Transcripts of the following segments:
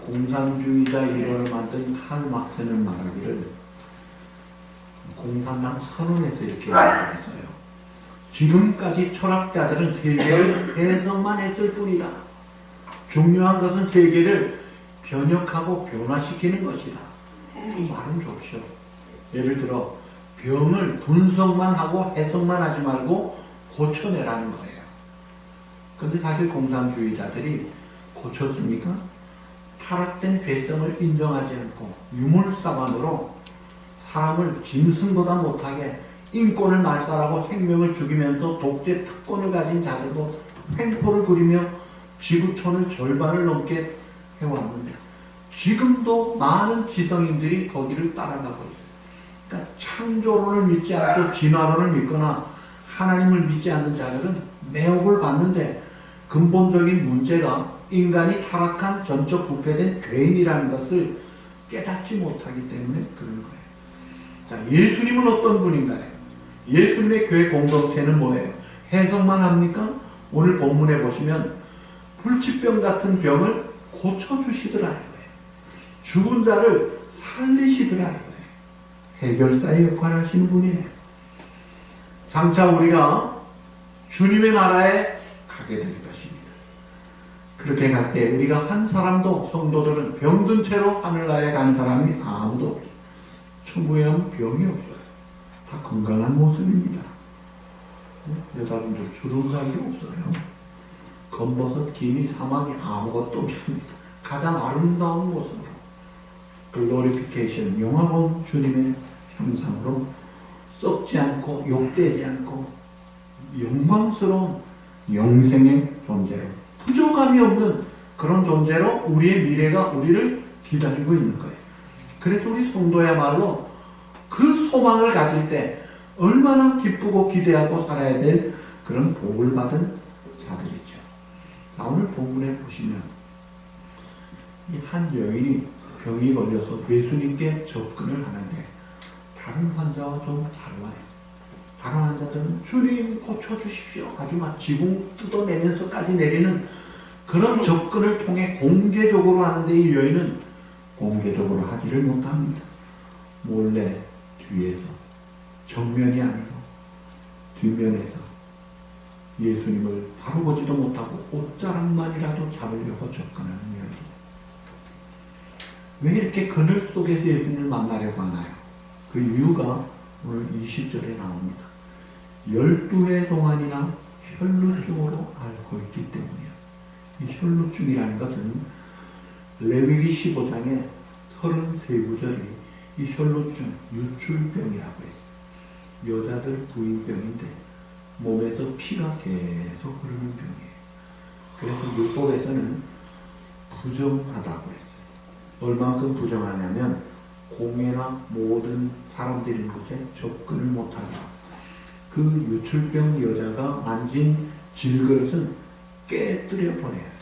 공산주의자 이론을 만든 칼 막스는 말하기를 공산당 선언에서 이렇게 얘기했어요. 지금까지 철학자들은 세계를 해석만 했을 뿐이다. 중요한 것은 세계를 변혁하고 변화시키는 것이다. 말은 좋죠. 예를 들어 병을 분석만 하고 해석만 하지 말고 고쳐내라는 거예요. 근데 사실 공산주의자들이 고쳤습니까? 타락된 죄성을 인정하지 않고 유물사관으로 사람을 짐승보다 못하게 인권을 말살하고 생명을 죽이면서 독재 특권을 가진 자들로 횡포를 부리며 지구촌을 절반을 넘게 해왔는데 지금도 많은 지성인들이 거기를 따라가고 있어요. 그러니까 창조론을 믿지 않고 진화론을 믿거나 하나님을 믿지 않는 자들은 매혹을 받는데 근본적인 문제가 인간이 타락한 전적 부패된 죄인이라는 것을 깨닫지 못하기 때문에 그런 거예요. 자, 예수님은 어떤 분인가요? 예수님의 교회 공동체는 뭐예요? 해석만 합니까? 오늘 본문에 보시면 불치병 같은 병을 고쳐주시더라. 죽은 자를 살리시더라. 해결사의 역할을 하시는 분이에요. 장차 우리가 주님의 나라에 가게 될 것입니다. 그렇게 갈 때 우리가 한 사람도 성도들은 병든 채로 하늘나라에 가는 사람이 아무도 없어요. 천국에 가면 병이 없어요. 다 건강한 모습입니다. 여자분들 주름살이 없어요. 검버섯, 기미, 사막이 아무것도 없습니다. 가장 아름다운 모습으로 글로리피케이션, 영화본 주님의 형상으로 썩지 않고 욕되지 않고 영광스러운 영생의 존재로 부족함이 없는 그런 존재로 우리의 미래가 우리를 기다리고 있는 거예요. 그래서 우리 성도야말로 그 소망을 가질 때 얼마나 기쁘고 기대하고 살아야 될 그런 복을 받은 자들이죠. 자, 오늘 본문에 보시면 이 한 여인이 병이 걸려서 예수님께 접근을 하는데 다른 환자와 좀 달라요. 다른 환자들은 주님 고쳐주십시오. 아주 막 지붕 뜯어내면서까지 내리는 그런 접근을 통해 공개적으로 하는데 이 여인은 공개적으로 하지를 못합니다. 몰래 뒤에서, 정면이 아니고 뒷면에서 예수님을 바로 보지도 못하고 옷자락만이라도 잡으려고 접근하는 여인. 왜 이렇게 그늘 속에서 예수님을 만나려고 하나요? 그 이유가 오늘 20절에 나옵니다. 12해 동안이나 혈루증으로 앓고 있기 때문이에요. 이 혈루증이라는 것은 레위기 15장의 33구절이 이 혈루증, 유출병이라고 해요. 여자들 부인병인데 몸에서 피가 계속 흐르는 병이에요. 그래서 율법에서는 부정하다고 했어요. 얼만큼 부정하냐면 공회나 모든 사람들이 있는 곳에 접근을 못하고 그 유출병 여자가 만진 질그릇은 깨뜨려 버려야 돼요.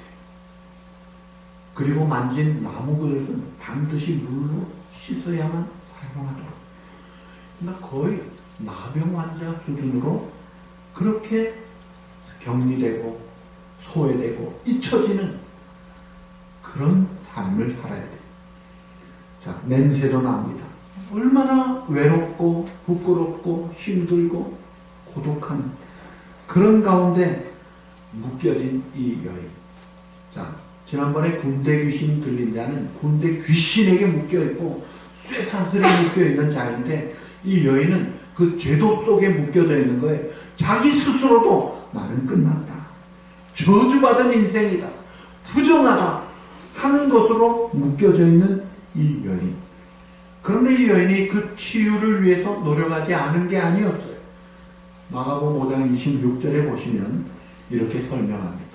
그리고 만진 나무 그릇은 반드시 물로 씻어야만 사용하도록. 그러니까 거의 나병 환자 수준으로 그렇게 격리되고 소외되고 잊혀지는 그런 삶을 살아야 돼요. 자, 냄새도 납니다. 얼마나 외롭고 부끄럽고 힘들고 고독한 그런 가운데 묶여진 이 여인. 자, 지난번에 군대 귀신 들린 자는 군대 귀신에게 묶여있고 쇠사슬에 묶여있는 자인데 이 여인은 그 제도 속에 묶여져 있는 거예요. 자기 스스로도 나는 끝났다. 저주받은 인생이다. 부정하다. 하는 것으로 묶여져 있는 이 여인. 그런데 이 여인이 그 치유를 위해서 노력하지 않은 게 아니었어요. 마가복음 5장 26절에 보시면 이렇게 설명합니다.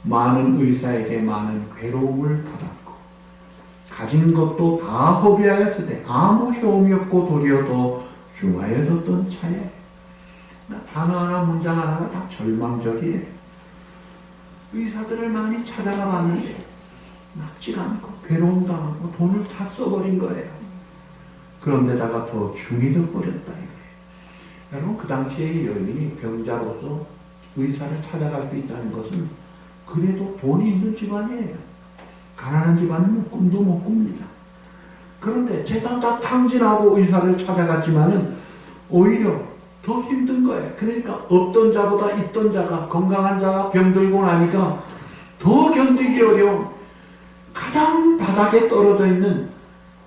많은 의사에게 많은 괴로움을 받았고 가진 것도 다 허비하였으되 아무 효험이 없고 도리어 더 중하여졌던 차에 단어 하나 문장 하나가 다 절망적이에요. 의사들을 많이 찾아가 봤는데 낫지가 않고 괴로움 당하고 돈을 다 써버린 거예요. 그런데다가 더 중해져 버렸다. 여러분 그 당시에 이 여인이 병자로서 의사를 찾아갈 수 있다는 것은 그래도 돈이 있는 집안이에요. 가난한 가난한 집안은 꿈도 못 꿉니다. 그런데 재산 다 탕진하고 의사를 찾아갔지만은 오히려 더 힘든 거예요. 그러니까 없던 자보다 있던 자가, 건강한 자가 병들고 나니까 더 견디기 어려운 가장 바닥에 떨어져 있는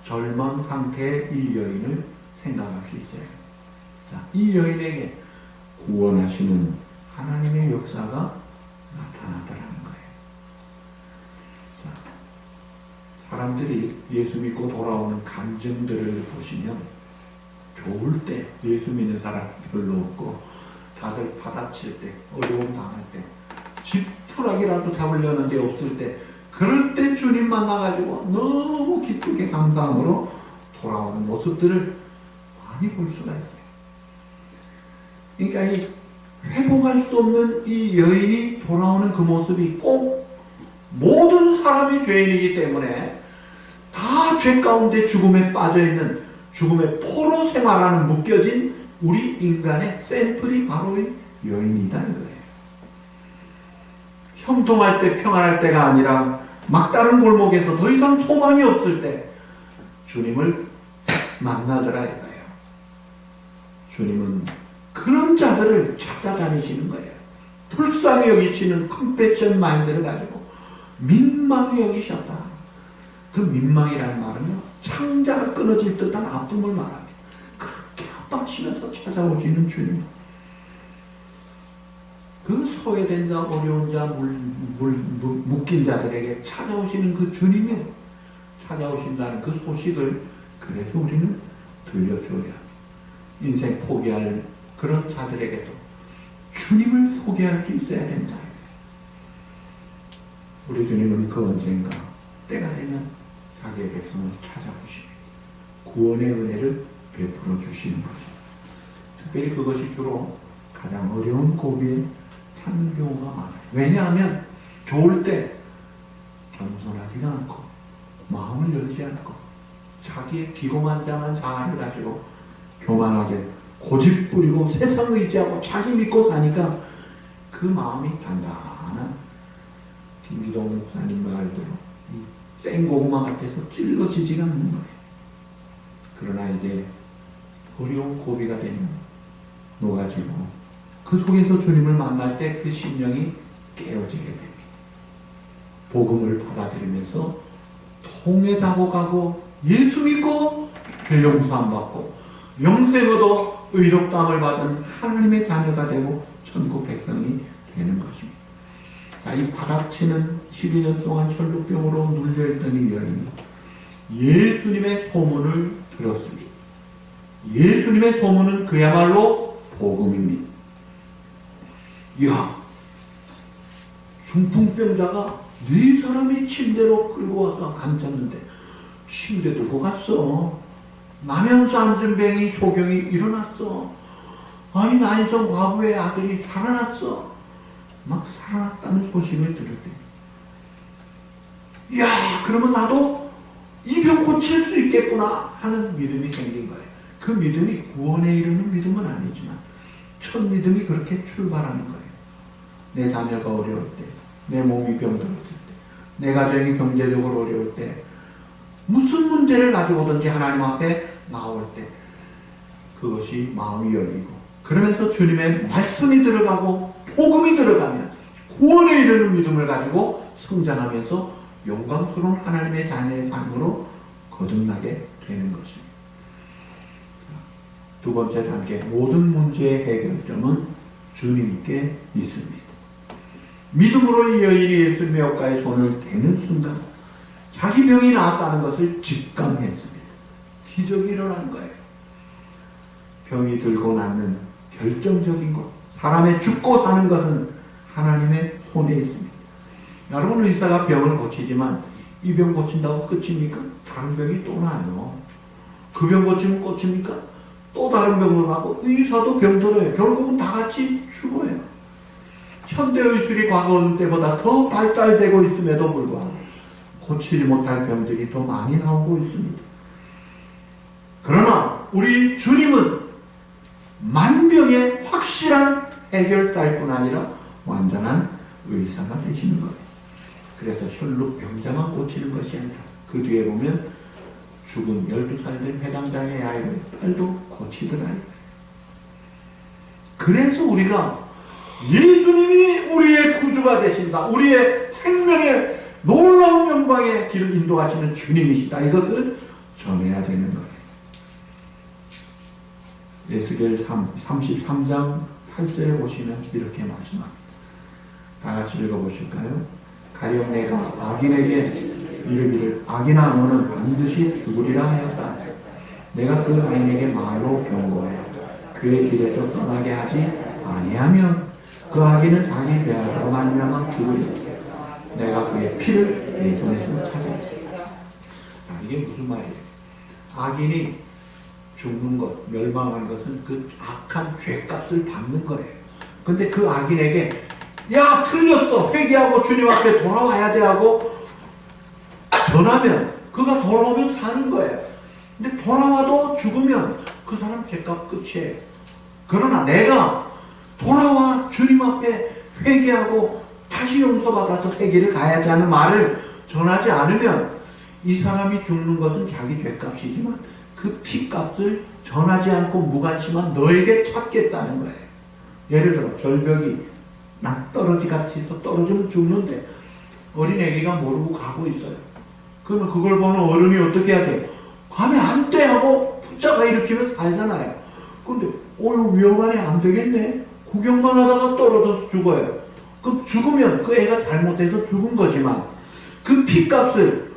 절망 상태의 이 여인을 생각할 수 있어요. 자, 이 여인에게 구원하시는 하나님의 역사가 나타나더라는 거예요. 자, 사람들이 예수 믿고 돌아오는 감정들을 보시면 좋을 때 예수 믿는 사람 별로 없고 다들 받아칠 때, 어려움 당할 때, 지푸라기라도 잡으려는 데 없을 때, 그럴 때 주님 만나가지고 너무 기쁘게 감사함으로 돌아오는 모습들을 많이 볼 수가 있어요. 그러니까 이 회복할 수 없는 이 여인이 돌아오는 그 모습이 꼭 모든 사람이 죄인이기 때문에 다 죄 가운데 죽음에 빠져있는 죽음의 포로 생활하는 묶여진 우리 인간의 샘플이 바로 이 여인이다 이거예요. 형통할 때 평안할 때가 아니라 막다른 골목에서 더 이상 소망이 없을 때 주님을 만나더라 이거예요. 주님은 그런 자들을 찾아다니시는 거예요. 불쌍히 여기시는 컴패션 마인드를 가지고 민망히 여기셨다. 그 민망이라는 말은요, 창자가 끊어질 듯한 아픔을 말합니다. 그렇게 아파하시면서 찾아오시는 주님. 그 소외된 자, 어려운 자, 묶인 자들에게 찾아오시는 그 주님이 찾아오신다는 그 소식을 그래서 우리는 들려줘야 인생 포기할 그런 자들에게도 주님을 소개할 수 있어야 된다. 우리 주님은 그 언젠가 때가 되면 자기의 백성을 찾아오시며 구원의 은혜를 베풀어 주시는 것입니다. 특별히 그것이 주로 가장 어려운 고비에 하는 경우가 많아요. 왜냐하면 좋을 때 겸손하지가 않고 마음을 열지 않고 자기의 기고만장한 자아를 가지고 교만하게 고집 부리고 세상 의지하고 자기 믿고 사니까 그 마음이 단단한 김기동 목사님 말대로 생고구마 같아서 찔러지지가 않는 거예요. 그러나 이제 어려운 고비가 되면 녹아지고 그 속에서 주님을 만날 때 그 심령이 깨어지게 됩니다. 복음을 받아들이면서 통회하고 가고 예수 믿고 죄 용서함 받고 영생 얻어 의롭다함을 받은 하나님의 자녀가 되고 천국 백성이 되는 것입니다. 자, 이 바닥치는 12년 동안 혈루병으로 눌려있던 이 여인이 예수님의 소문을 들었습니다. 예수님의 소문은 그야말로 복음입니다. 이야, 중풍병자가 네 사람이 침대로 끌고 와서 앉았는데 침대 두고 갔어. 남영사 안전병이 소경이 일어났어. 아니 난성 과부의 아들이 살아났어. 막 살아났다는 소식을 들을 때 이야, 그러면 나도 이 병 고칠 수 있겠구나 하는 믿음이 생긴 거예요. 그 믿음이 구원에 이르는 믿음은 아니지만 첫 믿음이 그렇게 출발하는 거예요. 내 자녀가 어려울 때, 내 몸이 병들었을 때, 내 가정이 경제적으로 어려울 때, 무슨 문제를 가지고든지 하나님 앞에 나올 때 그것이 마음이 열리고 그러면서 주님의 말씀이 들어가고 복음이 들어가면 구원에 이르는 믿음을 가지고 성장하면서 영광스러운 하나님의 자녀의 삶으로 거듭나게 되는 것입니다. 두 번째 단계, 모든 문제의 해결점은 주님께 있습니다. 믿음으로 이 여인이 예수님의 옷가에 손을 대는 순간 자기 병이 나았다는 것을 직감했습니다. 기적이 일어난 거예요. 병이 들고 낫는 결정적인 것, 사람의 죽고 사는 것은 하나님의 손에 있습니다. 여러분, 의사가 병을 고치지만 이 병 고친다고 끝입니까? 다른 병이 또 나요. 그 병 고치면 끝입니까? 또 다른 병을 하고 의사도 병들어요. 결국은 다 같이 죽어요. 현대의술이 과거 어느 때보다 더 발달되고 있음에도 불구하고 고치지 못할 병들이 더 많이 나오고 있습니다. 그러나 우리 주님은 만병의 확실한 해결사일 뿐 아니라 완전한 의사가 되시는 거예요. 그래서 혈루 병자만 고치는 것이 아니라 그 뒤에 보면 죽은 12살 된 회당장의 아이를 딸도 고치더라. 그래서 우리가 예수님이 우리의 구주가 되신다. 우리의 생명의 놀라운 영광의 길을 인도하시는 주님이시다. 이것을 전해야 되는 거예요. 에스겔 33장 8절에 보시면 이렇게 말씀합니다. 다 같이 읽어보실까요? 가령 내가 악인에게 이르기를 악인아 너는 반드시 죽으리라 하였다. 내가 그 악인에게 말로 경고하여 그의 길에서 떠나게 하지 아니하면 그 악인은 자기 죄악으로 말미암아 죽으리라. 내가 그의 피를 내 손에서 찾아냈다. 이게 무슨 말이에요? 악인이 죽는 것, 멸망하는 것은 그 악한 죄값을 받는 거예요. 근데 그 악인에게 야 틀렸어 회개하고 주님 앞에 돌아와야 돼 하고 전하면 그가 돌아오면 사는 거예요. 근데 돌아와도 죽으면 그 사람 죄값 끝이에요. 그러나 내가 돌아와 주님 앞에 회개하고 다시 용서받아서 세계를 가야지 하는 말을 전하지 않으면 이 사람이 죽는 것은 자기 죄값이지만 그 피값을 전하지 않고 무관심한 너에게 찾겠다는 거예요. 예를 들어 절벽이 낭떠러지 같이 해서 떨어지면 죽는데 어린애기가 모르고 가고 있어요. 그러면 그걸 보는 어른이 어떻게 해야 돼요? 가면 안 돼 하고 붙잡아 일으키면서 살잖아요. 근데 이거 위험하네 안 되겠네. 구경만 하다가 떨어져서 죽어요. 그럼 죽으면 그 애가 잘못해서 죽은 거지만 그 피값을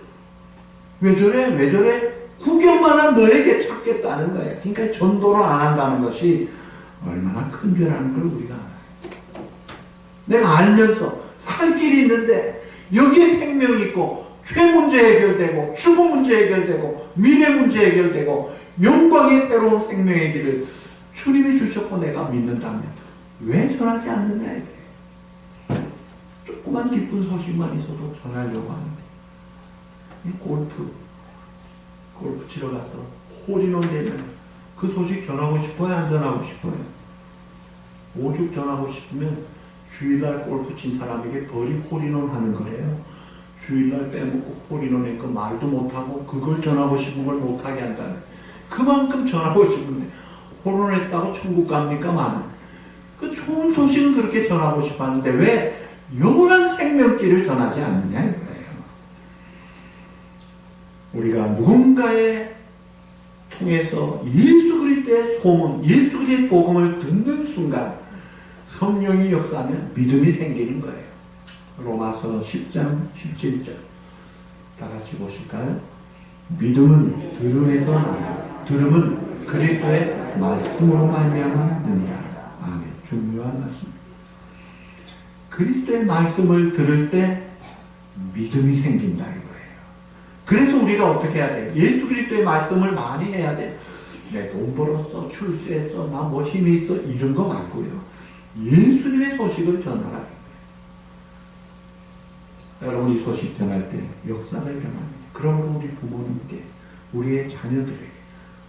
왜 저래 구경만 한 너에게 찾겠다는 거예요. 그러니까 전도를 안 한다는 것이 얼마나 큰 죄라는 걸 우리가 알아요. 내가 알면서 살 길이 있는데 여기에 생명이 있고 죄 문제 해결되고 죽음 문제 해결되고 미래 문제 해결되고 영광의 새로운 생명의 길을 주님이 주셨고 내가 믿는다면 왜 전하지 않느냐 이게. 조그만 기쁜 소식만 있어도 전하려고 하는데 골프 치러 가서 홀인원 되면 그 소식 전하고 싶어요? 안 전하고 싶어요? 오죽 전하고 싶으면 주일날 골프 친 사람에게 벌이 홀인원 하는 거래요. 주일날 빼먹고 홀인원 했고 말도 못하고 그걸 전하고 싶은 걸 못하게 한다는 그만큼 전하고 싶은데 홀인원 했다고 천국 갑니까? 많은 그 좋은 소식은 그렇게 전하고 싶어 하는데 왜 영원한 생명길을 전하지 않느냐 이거예요. 우리가 누군가에 통해서 예수 그리스도의 소문, 예수 그리스도의 복음을 듣는 순간 성령이 역사하면 믿음이 생기는 거예요. 로마서 10장 17절 다 같이 보실까요? 믿음은 들음에서 나요. 들음은 그리스도의 말씀으로 말미암느니라. 아멘. 중요한 말씀. 그리스도의 말씀을 들을 때 믿음이 생긴다 이거예요. 그래서 우리가 어떻게 해야 돼? 예수 그리스도의 말씀을 많이 해야 돼. 내 돈 벌었어, 출세했어, 나 뭐 힘이 있어 이런 거 말고요. 예수님의 소식을 전하라. 여러분 이 소식 전할 때 역사가 일어납니다. 그러므로 우리 부모님께, 우리의 자녀들에게,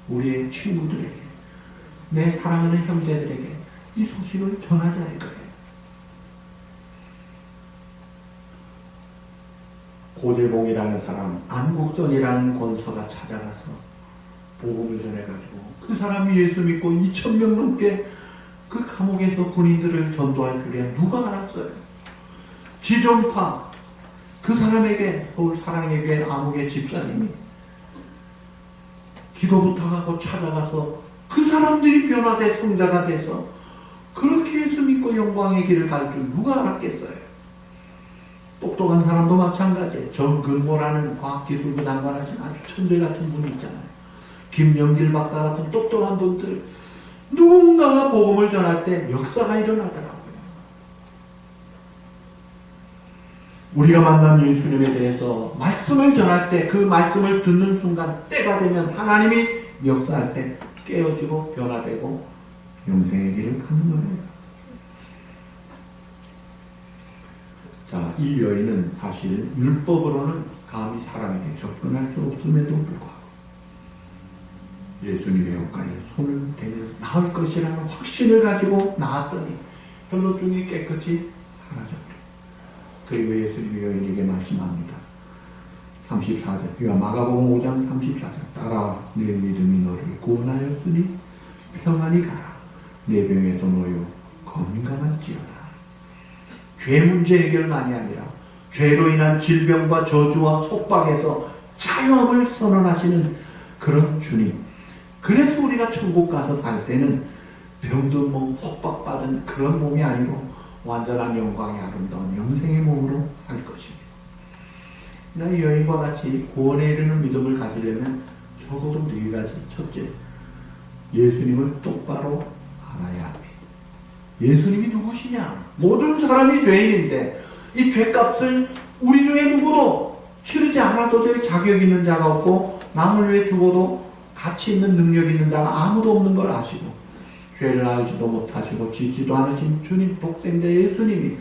우리의 친구들에게, 내 사랑하는 형제들에게 이 소식을 전하자 이거예요. 고재봉이라는 사람, 안국선이라는 권서가 찾아가서 복음을 전해가지고 그 사람이 예수 믿고 2,000명 넘게 그 감옥에서 군인들을 전도할 줄이야 누가 알았어요? 지존파 그 사람에게 서울 사랑의 교회 암흑의 집사님이 기도 부탁하고 찾아가서 그 사람들이 변화돼 성자가 돼서 그렇게 예수 믿고 영광의 길을 갈 줄 누가 알았겠어요? 똑똑한 사람도 마찬가지예요. 정근모라는 과학기술부 장관하신 아주 천재 같은 분이 있잖아요. 김영길 박사 같은 똑똑한 분들 누군가가 복음을 전할 때 역사가 일어나더라고요. 우리가 만난 예수님에 대해서 말씀을 전할 때 그 말씀을 듣는 순간 때가 되면 하나님이 역사할 때 깨어지고 변화되고 영생의 길을 가는 거예요. 자, 이 여인은 사실 율법으로는 감히 사람에게 접근할 수 없음에도 불구하고 예수님의 옷가에 손을 대면 나을 것이라는 확신을 가지고 나았더니 혈루증이 깨끗이 사라져버려. 그리고 예수님이 여인에게 말씀합니다. 34절, 이와 마가복음 5장 34절, 따라 내 믿음이 너를 구원하였으니 평안히 가라. 내 병에서 놓여 건강할지어다. 죄 문제 해결만이 아니라 죄로 인한 질병과 저주와 속박에서 자유함을 선언하시는 그런 주님. 그래서 우리가 천국 가서 살 때는 병든 몸, 속박받은 그런 몸이 아니고 완전한 영광의 아름다운 영생의 몸으로 살 것입니다. 이 여인과 같이 구원에 이르는 믿음을 가지려면 적어도 4가지. 첫째, 예수님을 똑바로 알아야 합니다. 예수님이 누구시냐? 모든 사람이 죄인인데 이 죄값을 우리 중에 누구도 치르지 않아도 될 자격 있는 자가 없고 남을 위해 죽어도 가치 있는 능력 있는 자가 아무도 없는 걸 아시고 죄를 알지도 못하시고 짓지도 않으신 주님, 독생자 예수님이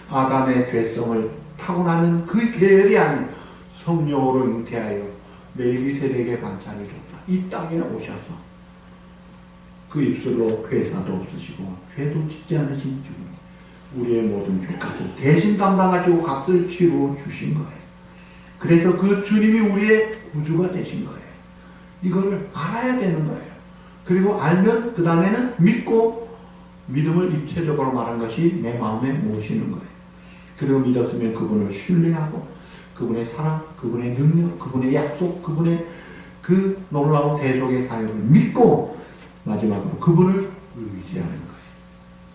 아담의 죄성을 타고나는 그 계열이 아닌 성령으로 잉태하여 멜기세덱의 반찬이 줬다. 이 땅에 오셔서 그 입술로 괴사도 없으시고 죄도 짓지 않으신 주님, 우리의 모든 죄값을 대신 담당하시고 값을 치루 주신 거예요. 그래서 그 주님이 우리의 구주가 되신 거예요. 이거를 알아야 되는 거예요. 그리고 알면 그 다음에는 믿고, 믿음을 입체적으로 말한 것이 내 마음에 모시는 거예요. 그리고 믿었으면 그분을 신뢰하고 그분의 사랑, 그분의 능력, 그분의 약속, 그분의 그 놀라운 대속의 사역을 믿고 마지막으로 그분을 의지하는 거예요.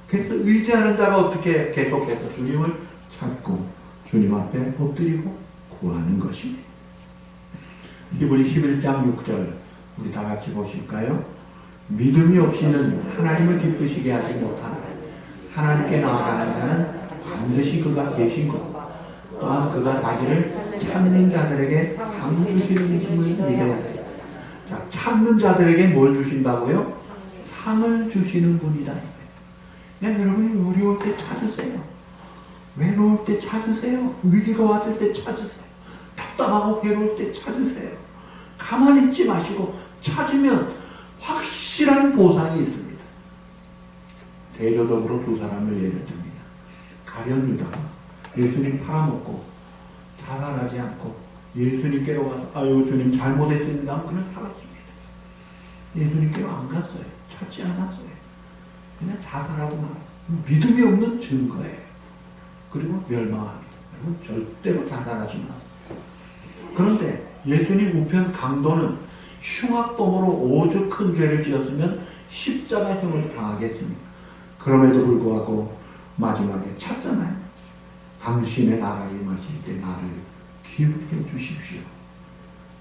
그래서 의지하는 자가 어떻게 계속해서 주님을 찾고 주님 앞에 엎드리고 구하는 것입니다. 히브리 11장 6절 우리 다 같이 보실까요? 믿음이 없이는 하나님을 기쁘시게 하지 못하나 하나님께 나아가는 자는 반드시 그가 계신 것 또한 그가 자기를 찾는 자들에게 상 주시는 것임을 믿어야 돼요. 자, 찾는 자들에게 뭘 주신다고요? 상을 주시는 분이다. 그냥 여러분이 어려울 때 찾으세요. 외로울 때 찾으세요. 위기가 왔을 때 찾으세요. 답답하고 괴로울 때 찾으세요. 가만히 있지 마시고 찾으면 확실한 보상이 있습니다. 대조적으로 2사람을 예를 듭니다. 가룟 유다가 예수님 팔아먹고 자살하지 않고 예수님께로 와서 아유 주님 잘못했습니다. 그냥 살았습니다. 예수님께로 안 갔어요. 찾지 않았어요. 그냥 자살하고 말아요. 믿음이 없는 증거예요. 그리고 멸망합니다. 여러분 절대로 자살하지 마세요. 그런데 예수님 우편 강도는 흉악범으로 오죽 큰 죄를 지었으면 십자가형을 당하겠습니다. 그럼에도 불구하고 마지막에 찾잖아요. 당신의 나라에 임하실 때 나를 기억해 주십시오.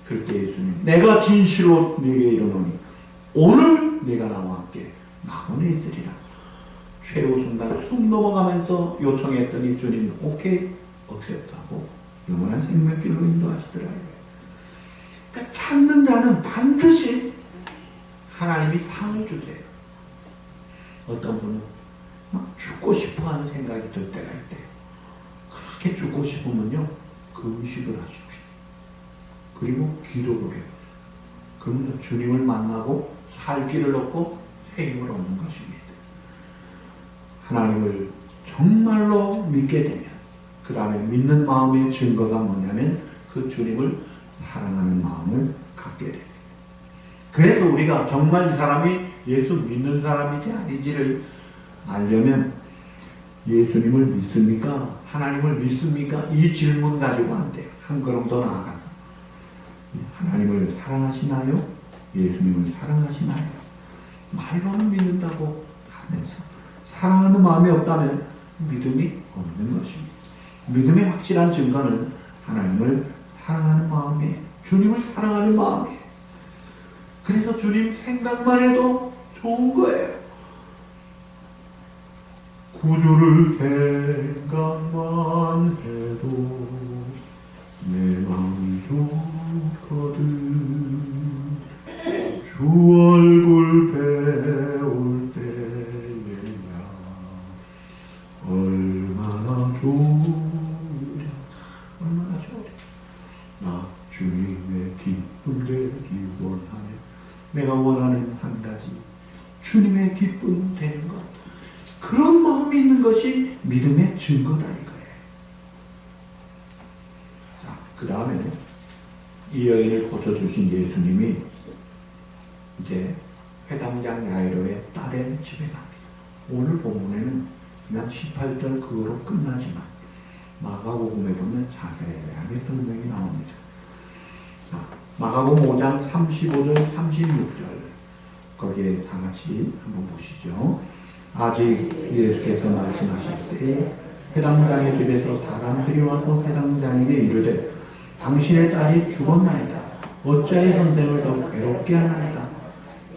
그럴 때 예수님 내가 진실로 네게 이르노니 오늘 네가 나와 함께 낙원에 있으리라. 최후 순간 숨 넘어가면서 요청했더니 주님 오케이 억셉트하고 영원한 생명길로 인도하시더라고요. 그러니까 찾는 자는 반드시 하나님이 상을 주세요. 어떤 분은 막 죽고 싶어하는 생각이 들 때가 있대요. 그렇게 죽고 싶으면요 금식을 하십시오. 그리고 기도를 해요. 그러면 주님을 만나고 살 길을 얻고 새 힘을 얻는 것입니다. 하나님을 정말로 믿게 되면 그 다음에 믿는 마음의 증거가 뭐냐면 그 주님을 사랑하는 마음을 갖게 됩니다. 그래서 우리가 정말 이 사람이 예수 믿는 사람인지 아닌지를 알려면 예수님을 믿습니까? 하나님을 믿습니까? 이 질문 가지고 안 돼요. 한 걸음 더 나아가서 하나님을 사랑하시나요? 예수님을 사랑하시나요? 말로는 믿는다고 하면서 사랑하는 마음이 없다면 믿음이 없는 것입니다. 믿음의 확실한 증거는 하나님을 사랑하는 마음이에요. 주님을 사랑하는 마음이에요. 그래서 주님 생각만 해도 좋은 거예요. 구주를 생각만 해도 내 마음이 좋거든. 주 얼굴 배울 때야 얼마나 좋으랴. 얼마나 좋으랴. 나 주님의 기쁨 되기 원하네. 내가 원하는 한 가지 주님의 기쁨 되는 것. 그런 마음이 있는 것이 믿음의 증거다 이거예요. 그 다음에 이 여인을 고쳐주신 예수님이 이제 회당장 야이로의 딸의 집에 갑니다. 오늘 본문에는 그냥 18절 그거로 끝나지만 마가복음에 보면 자세하게 설명이 나옵니다. 자, 마가복음 5장 35절 36절 거기에 다 같이 한번 보시죠. 아직 예수께서 말씀하실 때 회당장의 집에서 사람들이 와서 회당장에게 이르되 당신의 딸이 죽었나이다. 어찌하여 선생을 더 괴롭게 하나이다.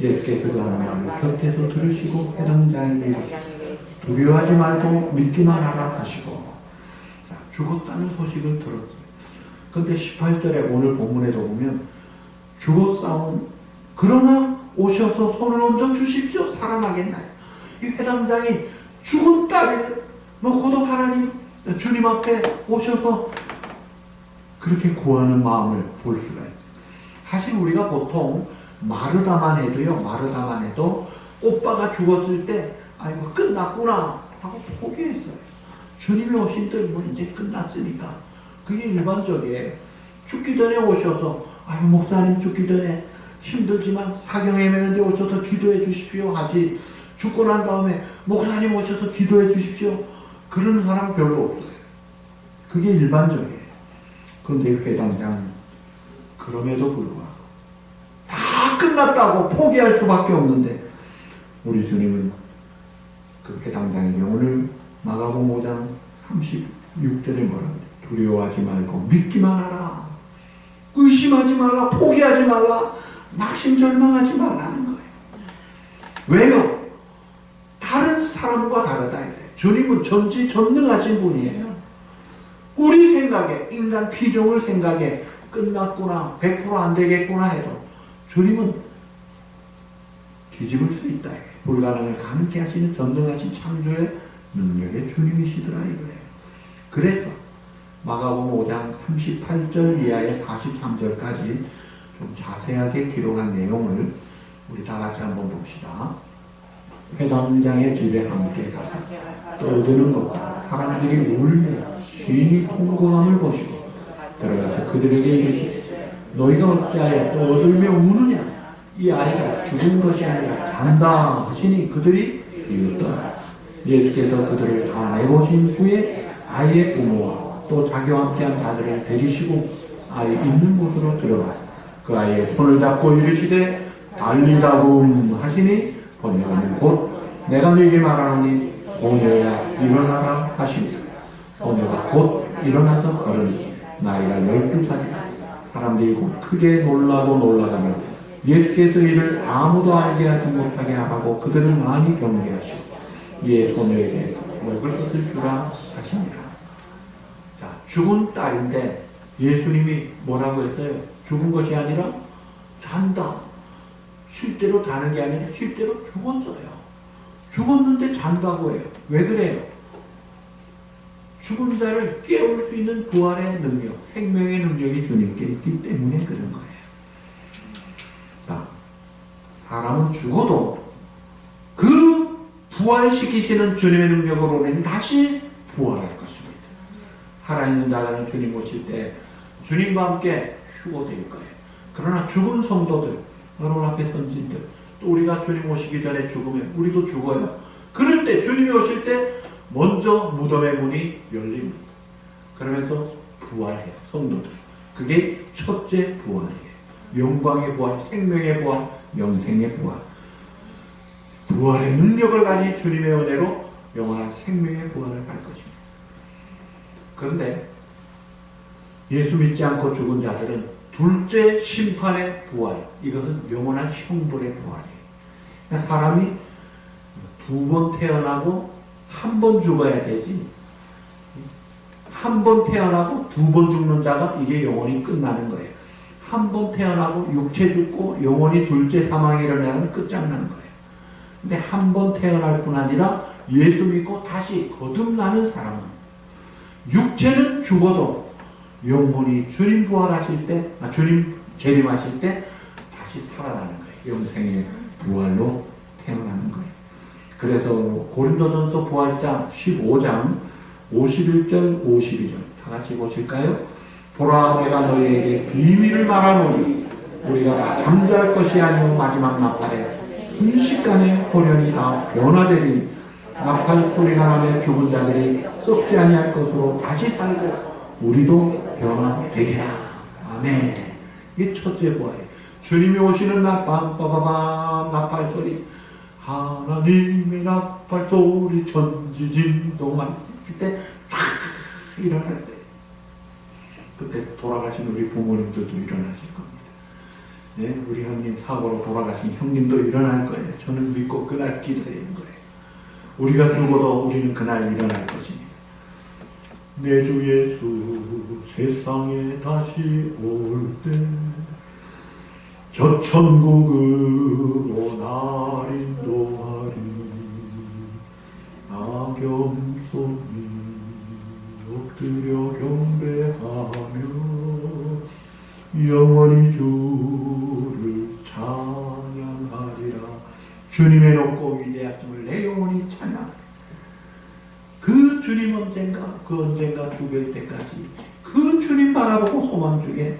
예수께서 그 하는 말을 곁에서 들으시고 회당장에게 이르시되 두려워하지 말고 믿기만 하라 하시고. 자, 죽었다는 소식을 들었어요. 근데 18절에 오늘 본문에도 보면 죽었사온 그러나 오셔서 손을 얹어 주십시오. 살아나겠나요? 이 회당장이 죽은 딸을 놓고도 하나님 주님 앞에 오셔서 그렇게 구하는 마음을 볼 수가 있어요. 사실 우리가 보통 마르다만 해도 오빠가 죽었을 때 아이고 끝났구나 하고 포기했어요. 주님이 오신 때 뭐 이제 끝났으니까 그게 일반적이에요. 죽기 전에 오셔서 아유 목사님 죽기 전에 힘들지만 사경에 매는데 오셔서 기도해 주십시오 하지, 죽고 난 다음에 목사님 오셔서 기도해 주십시오 그러는 사람 별로 없어요. 그게 일반적이에요. 그런데 회당장은 그럼에도 불구하고 다 끝났다고 포기할 수밖에 없는데 우리 주님은 그 회당장에게 오늘 마가복음 5장 36절에 뭐라고 두려워하지 말고 믿기만 하라. 의심하지 말라. 포기하지 말라. 낙심절망하지 말라는 거예요. 왜요? 다른 사람과 다르다. 주님은 전지전능하신 분이에요. 우리 생각에, 인간 피조물 생각에 끝났구나, 100% 안 되겠구나 해도 주님은 뒤집을 수 있다. 불가능을 가능케 하시는 전능하신 창조의 능력의 주님이시더라 이거예요. 그래서 마가복음 5장 38절 이하의 43절까지 좀 자세하게 기록한 내용을 우리 다 같이 한번 봅시다. 회당장의 집에 함께 가서 떠드는 것과 사람들이 울며 귀인이 통곡함을 보시고 들어가서 그들에게 이르시되 너희가 어찌하여 떠들며 우느냐. 이 아이가 죽은 것이 아니라 잔다 하시니 그들이 비웃더라. 예수께서 그들을 다 내보신 후에 아이의 부모와 또 자기와 함께한 자들을 데리시고 아이 있는 곳으로 들어가서 그 아이의 손을 잡고 이르시되 달리다붐 하시니 번역하면 곧 내가 너에게 말하노니 소녀야 일어나라 하시니 소녀가 곧 일어나서 걸으니 나이가 12살이다. 사람들이 곧 크게 놀라가며 예수께서 이를 아무도 알게 하지 못하게 하라고 그들을 많이 경계하시고 이에 소녀에게 먹을 것을 주라 하시니라. 자, 죽은 딸인데 예수님이 뭐라고 했어요? 죽은 것이 아니라 잔다. 실제로 자는 게 아니라 실제로 죽었어요. 죽었는데 잔다고 해요. 왜 그래요? 죽은 자를 깨울 수 있는 부활의 능력, 생명의 능력이 주님께 있기 때문에 그런 거예요. 자, 사람은 죽어도 그 부활시키시는 주님의 능력으로는 다시 부활할 것입니다. 살아있는 자들은 주님 오실 때 주님과 함께 휴거될 거예요. 그러나 죽은 성도들, 여러분 앞에 선진들, 또 우리가 주님 오시기 전에 죽으면 우리도 죽어요. 그럴 때 주님이 오실 때 먼저 무덤의 문이 열립니다. 그러면서 부활해요. 성도들. 그게 첫째 부활이에요. 영광의 부활, 생명의 부활, 영생의 부활. 부활의 능력을 가진 주님의 은혜로 영원한 생명의 부활을 할 것입니다. 그런데 예수 믿지 않고 죽은 자들은 둘째 심판의 부활, 이것은 영원한 형벌의 부활이에요. 그러니까 사람이 두 번 태어나고 한 번 죽어야 되지, 한 번 태어나고 두 번 죽는 자가 이게 영원히 끝나는 거예요. 한 번 태어나고 육체 죽고 영원히 둘째 사망에 일어나면 끝장나는 거예요. 근데 한 번 태어날 뿐 아니라 예수 믿고 다시 거듭나는 사람은 육체는 죽어도 영혼이 주님 부활하실 때, 주님 재림하실 때 다시 살아나는 거예요. 영생의 부활로 태어나는 거예요. 그래서 고린도전서 부활장 15장 51절 52절 다 같이 보실까요? 보라, 내가 너희에게 비밀을 말하노니 우리가 잠잘 것이 아니오 마지막 나팔에 순식간에 호련이 다 변화되리니 나팔 소리가 나며 죽은 자들이 썩지 아니할 것으로 다시 살고 우리도 변화되리라. 아멘. 이게 첫째 부활이에요. 주님이 오시는 날 빰빠바밤 나팔 소리, 하나님의 나팔 소리 천지진동만 그때 쫙 일어날 때, 그때 돌아가신 우리 부모님들도 일어나실 겁니다. 네, 우리 형님 사고로 돌아가신 형님도 일어날 거예요. 저는 믿고 그날 기다리는 거예요. 우리가 죽어도 우리는 그날 일어날 것입니다. 내 주 예수 세상에 다시 올 때 저 천국으로 날 인도하리. 악염소리 엎드려 경배하며 영원히 주를 찬양하리라. 주님의 높고 위대하심을 내 영혼이 찬양하리라. 그 주님 언젠가 죽을 때까지 그 주님 바라보고 소망 중에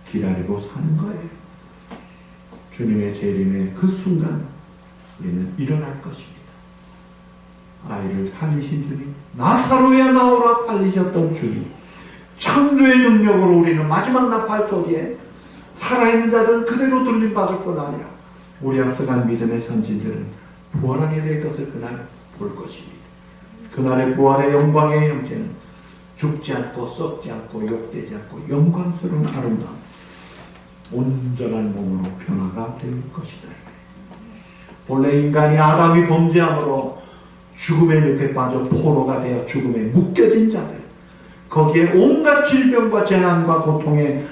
기다리고 사는 거예요. 주님의 재림의 그 순간 우리는 일어날 것입니다. 아이를 살리신 주님, 나사로야 나오라 살리셨던 주님, 창조의 능력으로 우리는 마지막 나팔 소리에 살아있는 자들은 그대로 들림받을 뿐 아니라 우리 앞서간 믿음의 선진들은 부활하게 될 것을 그날 볼 것입니다. 그날의 부활의 영광의 형체는 죽지 않고 썩지 않고 욕되지 않고 영광스러운 아름다움, 온전한 몸으로 변화가 될 것이다. 본래 인간이 아담이 범죄함으로 죽음의 늪에 빠져 포로가 되어 죽음에 묶여진 자들, 거기에 온갖 질병과 재난과 고통의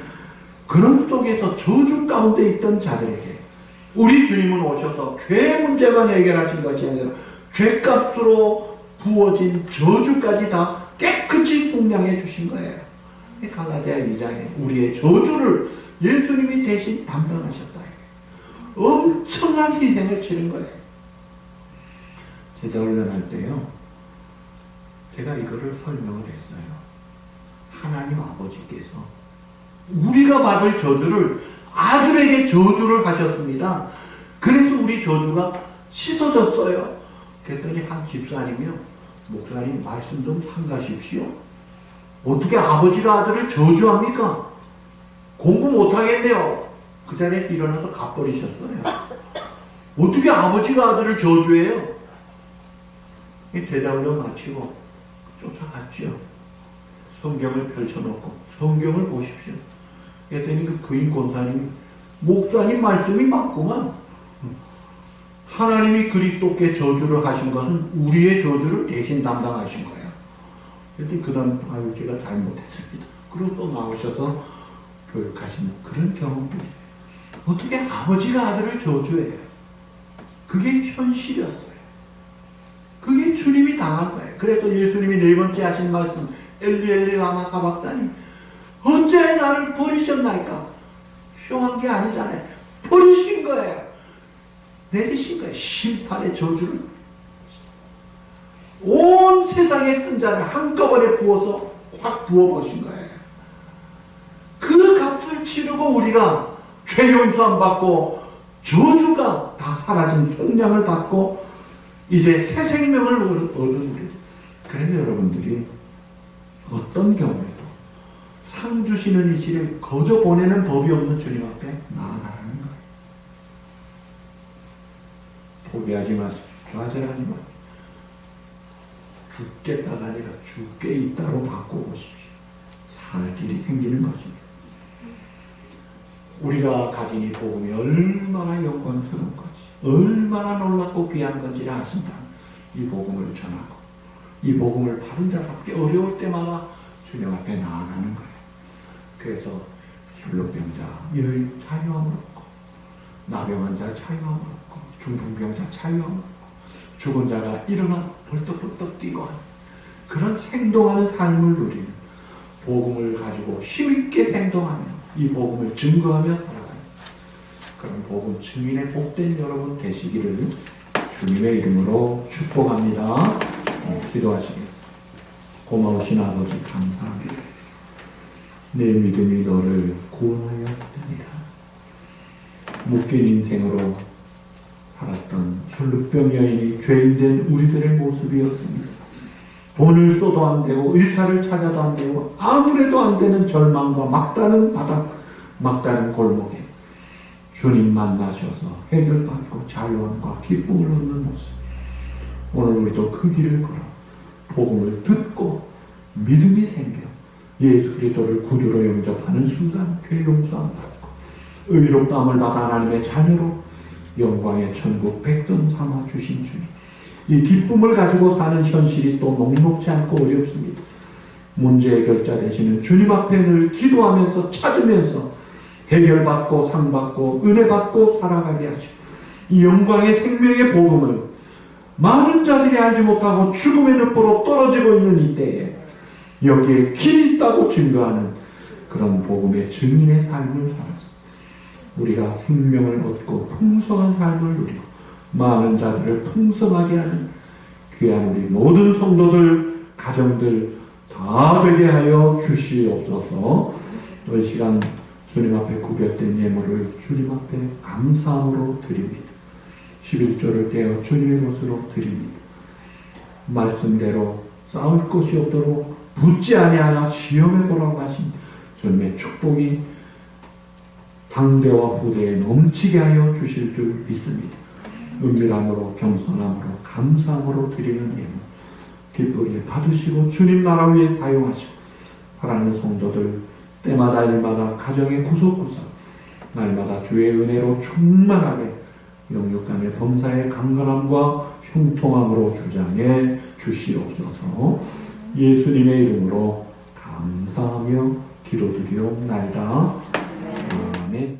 그런 속에서 저주 가운데 있던 자들에게 우리 주님은 오셔서 죄 문제만 해결하신 것이 아니라 죄값으로 부어진 저주까지 다 깨끗이 속량해 주신 거예요. 갈라디아 2장에 우리의 저주를 예수님이 대신 담당하셨다. 엄청난 희생을 치른 거예요. 제자 훈련할 때요, 제가 이거를 설명을 했어요. 하나님 아버지께서 우리가 받을 저주를 아들에게 저주를 하셨습니다. 그래서 우리 저주가 씻어졌어요. 그랬더니 한 집사님이요, 목사님 말씀 좀 삼가십시오. 어떻게 아버지가 아들을 저주합니까? 공부 못하겠네요. 그 자리에 일어나서 가버리셨어요. 어떻게 아버지가 아들을 저주해요? 대답을 마치고 쫓아갔죠. 성경을 펼쳐놓고 성경을 보십시오. 그랬더니 그 부인 권사님이 목사님 말씀이 맞구만. 하나님이 그리스도께 저주를 하신 것은 우리의 저주를 대신 담당하신 거예요. 그랬더니 그 다음 아유 제가 잘못했습니다. 그리고 또 나오셔서 교육하시는 그런 경험도 있어요. 어떻게 아버지가 아들을 저주해요? 그게 현실이었어요. 그게 주님이 당한 거예요. 그래서 예수님이 네 번째 하신 말씀, 엘리 엘리 라마 사박다니, 어째 나를 버리셨나이까? 쇼한 게 아니잖아요. 버리신 거예요. 내리신 거예요. 심판의 저주를. 온 세상에 쓴 자를 한꺼번에 부어서 확 부어버신 거예요. 그 값을 치르고 우리가 죄 용서함 받고 저주가 다 사라진 속량을 받고 이제 새 생명을 얻은 우리. 그래서 여러분들이 어떤 경우에도 상 주시는 이 시를 거저 보내는 법이 없는 주님 앞에 나아가라는 거예요. 포기하지 마십시오. 좌절하지 마십시오. 죽겠다가 아니라 죽게 있다로 바꿔보십시오. 살 길이 생기는 것입니다. 우리가 가진 이 복음이 얼마나 영광스러운 건지, 얼마나 놀랍고 귀한 건지를 아신다. 이 복음을 전하고 이 복음을 받은 자답게 어려울 때마다 주님 앞에 나아가는 거예요. 그래서 혈루병자 자유함을 얻고, 나병한 자 자유함을 얻고, 중풍병자 자유함을 얻고, 죽은 자가 일어나 벌떡벌떡 뛰고 하는 그런 생동하는 삶을 누리는, 복음을 가지고 힘있게 생동하며 이 복음을 증거하며 살아가는 그런 복음 증인의 복된 여러분 되시기를 주님의 이름으로 축복합니다. 기도하시겠습니다. 고마우신 아버지 감사합니다. 내 믿음이 너를 구원하였느니라. 묶인 인생으로 살았던 술루병 여인이 죄인된 우리들의 모습이었습니다. 돈을 써도 안 되고 의사를 찾아도 안 되고 아무래도 안 되는 절망과 막다른 바닥, 막다른 골목에 주님 만나셔서 해결받고 자유함과 기쁨을 얻는 모습. 오늘 우리도 그 길을 걸어 복음을 듣고 믿음이 생겨 예수 그리스도를 구주로 영접하는 순간 죄 용서함 받고 의롭다함을 받아 하나님의 자녀로 영광의 천국 백성 삼아 주신 주님. 이 기쁨을 가지고 사는 현실이 또 녹록지 않고 어렵습니다. 문제 해결자 되시는 주님 앞에 늘 기도하면서 찾으면서 해결받고 상받고 은혜받고 살아가게 하시고 이 영광의 생명의 복음을 많은 자들이 알지 못하고 죽음의 늪으로 떨어지고 있는 이때에 여기에 길이 있다고 증거하는 그런 복음의 증인의 삶을 살아서 우리가 생명을 얻고 풍성한 삶을 누리고 많은 자들을 풍성하게 하는 귀한 우리 모든 성도들, 가정들 다 되게 하여 주시옵소서. 또 이 시간 주님 앞에 구별된 예물을 주님 앞에 감사함으로 드립니다. 11조를 떼어 주님의 것으로 드립니다. 말씀대로 싸울 것이 없도록 붙지 아니하여 시험해 보라고 하신 주님의 축복이 당대와 후대에 넘치게 하여 주실 줄 믿습니다. 은밀함으로 겸손함으로 감사함으로 드리는 예물 기쁘게 받으시고 주님 나라 위에 사용하시고 사랑하는 성도들 때마다 일마다 가정의 구석구석 날마다 주의 은혜로 충만하게 영육간의 범사의 강건함과 형통함으로 주장해 주시옵소서. 예수님의 이름으로 감사하며 기도드리옵나이다. 아멘.